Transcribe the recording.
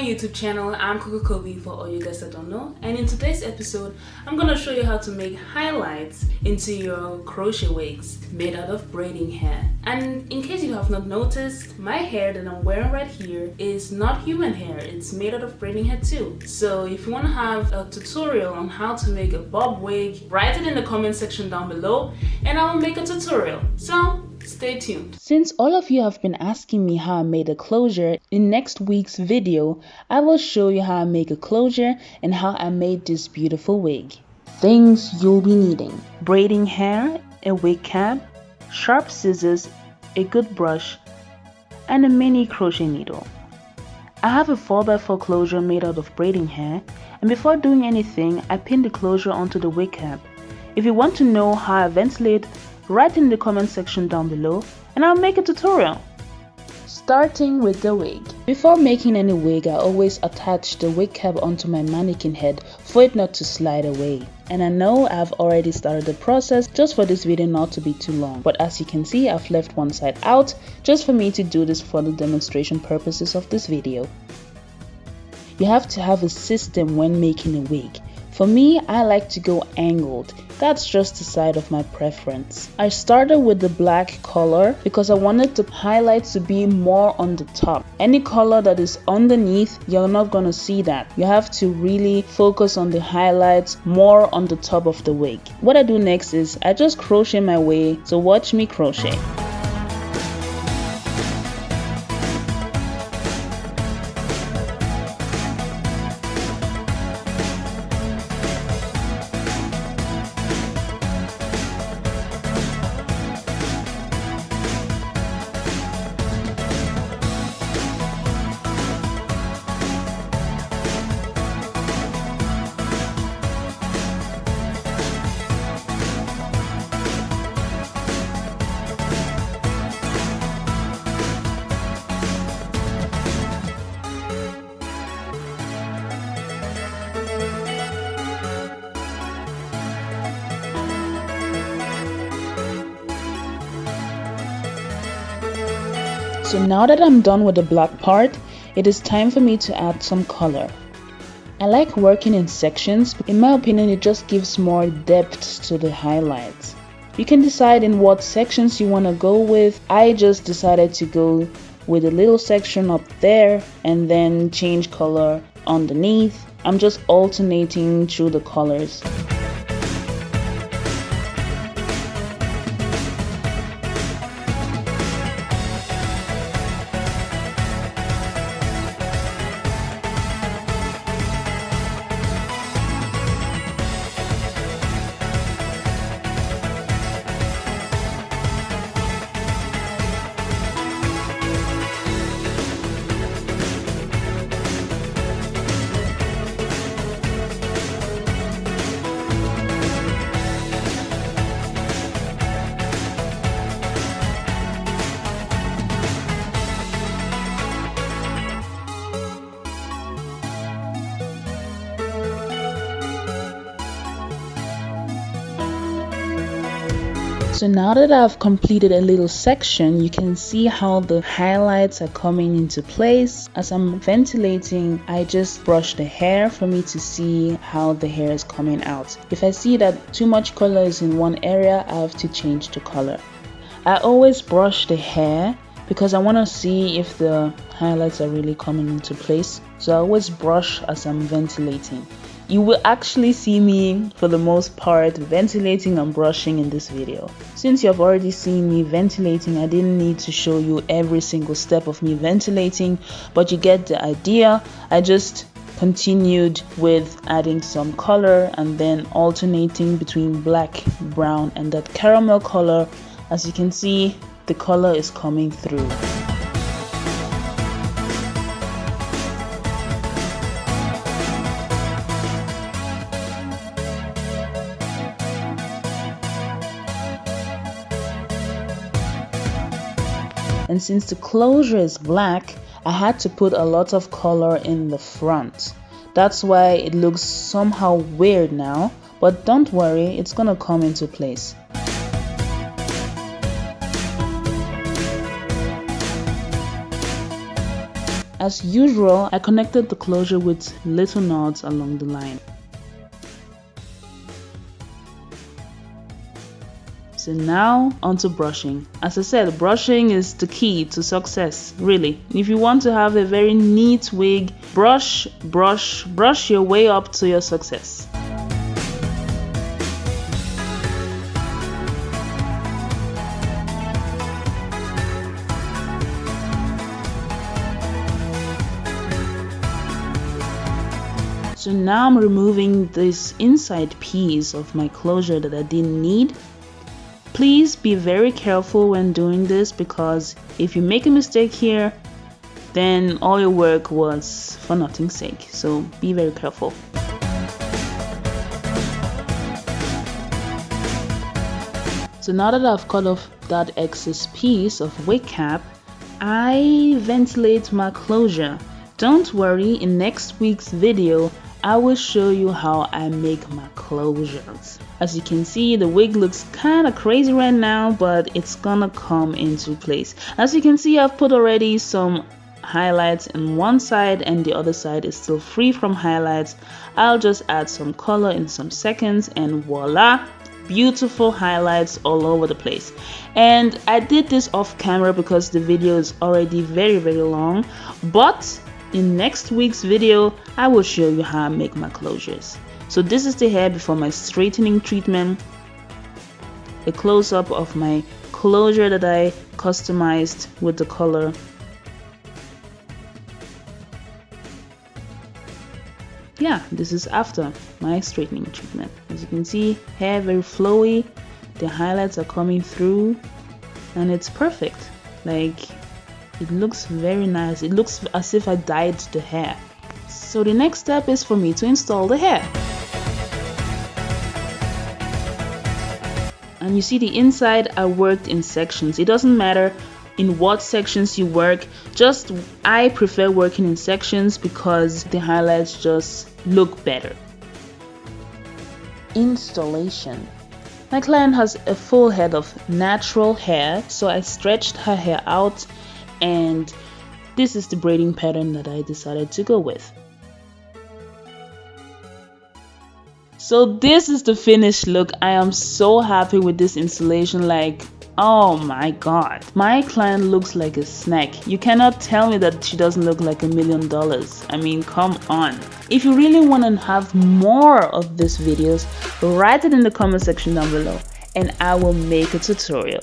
YouTube channel. I'm CoCo Covie for all you guys that don't know, and in today's episode I'm gonna show you how to make highlights into your crochet wigs made out of braiding hair. And in case you have not noticed, my hair that I'm wearing right here is not human hair, it's made out of braiding hair too. So if you want to have a tutorial on how to make a bob wig, write it in the comment section down below and I will make a tutorial. So stay tuned. Since all of you have been asking me how I made a closure, in next week's video, I will show you how I make a closure and how I made this beautiful wig. Things you'll be needing: braiding hair, a wig cap, sharp scissors, a good brush, and a mini crochet needle. I have a 4x4 closure made out of braiding hair, and before doing anything, I pin the closure onto the wig cap. If you want to know how I ventilate, write in the comment section down below and I'll make a tutorial. Starting with the wig. Before making any wig, I always attach the wig cap onto my mannequin head for it not to slide away. And I know I've already started the process just for this video not to be too long, but as you can see, I've left one side out just for me to do this for the demonstration purposes of this video. You have to have a system when making a wig. For me, I like to go angled. That's just the side of my preference. I started with the black color because I wanted the highlights to be more on the top. Any color that is underneath, you're not gonna see that. You have to really focus on the highlights more on the top of the wig. What I do next is I just crochet my way, so watch me crochet. So now that I'm done with the black part, it is time for me to add some color. I like working in sections. In my opinion, it just gives more depth to the highlights. You can decide in what sections you want to go with. I just decided to go with a little section up there and then change color underneath. I'm just alternating through the colors. So now that I've completed a little section, you can see how the highlights are coming into place. As I'm ventilating, I just brush the hair for me to see how the hair is coming out. If I see that too much color is in one area, I have to change the color. I always brush the hair because I want to see if the highlights are really coming into place. So I always brush as I'm ventilating. You will actually see me, for the most part, ventilating and brushing in this video. Since you have already seen me ventilating, I didn't need to show you every single step of me ventilating, but you get the idea. I just continued with adding some color and then alternating between black, brown, and that caramel color. As you can see, the color is coming through. And since the closure is black, I had to put a lot of color in the front. That's why it looks somehow weird now, but don't worry, it's gonna come into place. As usual, I connected the closure with little knots along the line. So now onto brushing. As I said, brushing is the key to success, really. If you want to have a very neat wig, brush your way up to your success. So now I'm removing this inside piece of my closure that I didn't need. Please be very careful when doing this, because if you make a mistake here, then all your work was for nothing's sake. So be very careful. So now that I've cut off that excess piece of wig cap, I ventilate my closure. Don't worry, in next week's video, I will show you how I make my closures. As you can see, the wig looks kind of crazy right now, but it's gonna come into place. As you can see, I've put already some highlights on one side and the other side is still free from highlights. I'll just add some color in some seconds and voila, beautiful highlights all over the place. And I did this off camera because the video is already very long, but in next week's video, I will show you how I make my closures. So this is the hair before my straightening treatment. A close-up of my closure that I customized with the color. Yeah, this is after my straightening treatment. As you can see, hair very flowy. The highlights are coming through and it's perfect. Like, it looks very nice. It looks as if I dyed the hair. So the next step is for me to install the hair. And you see the inside, I worked in sections. It doesn't matter in what sections you work. Just I prefer working in sections because the highlights just look better. Installation. My client has a full head of natural hair, so I stretched her hair out, and this is the braiding pattern that I decided to go with. So this is the finished look. I am so happy with this installation. Like, oh my god, my client looks like a snack. You cannot tell me that she doesn't look like $1 million. I mean, come on. If you really want to have more of these videos, write it in the comment section down below and I will make a tutorial.